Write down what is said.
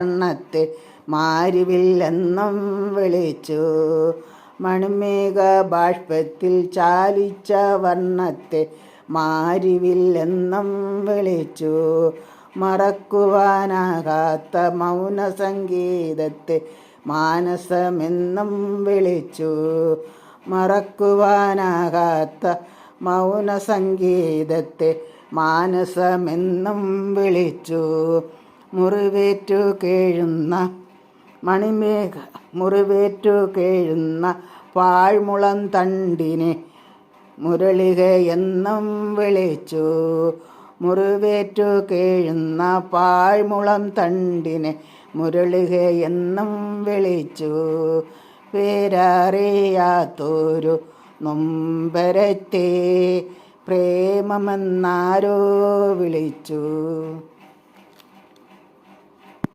വർണ്ണത്തെ മാരിവില്ലെന്നും വിളിച്ചു. മണിമേഘ ബാഷ്പത്തിൽ ചാലിച്ച വർണ്ണത്തെ മാരിവില്ലെന്നും വിളിച്ചു. മറക്കുവാനാകാത്ത മൗനസംഗീതത്തെ മാനസമെന്നും വിളിച്ചു. മറക്കുവാനാകാത്ത മൗനസംഗീതത്തെ മാനസമെന്നും വിളിച്ചു. മുറിവേറ്റു കേഴുന്ന മണിമേഘ മുറിവേറ്റു കേഴുന്ന പാഴ്മുളം തണ്ടിനെ മുരളികയെന്നും വിളിച്ചു. മുറിവേറ്റു കേഴുന്ന പാഴ്മുളം തണ്ടിനെ മുരളികയെന്നും വിളിച്ചു. പേരറിയാത്തൊരു നൊമ്പരത്തെ പ്രേമമെന്നാരോ വിളിച്ചു.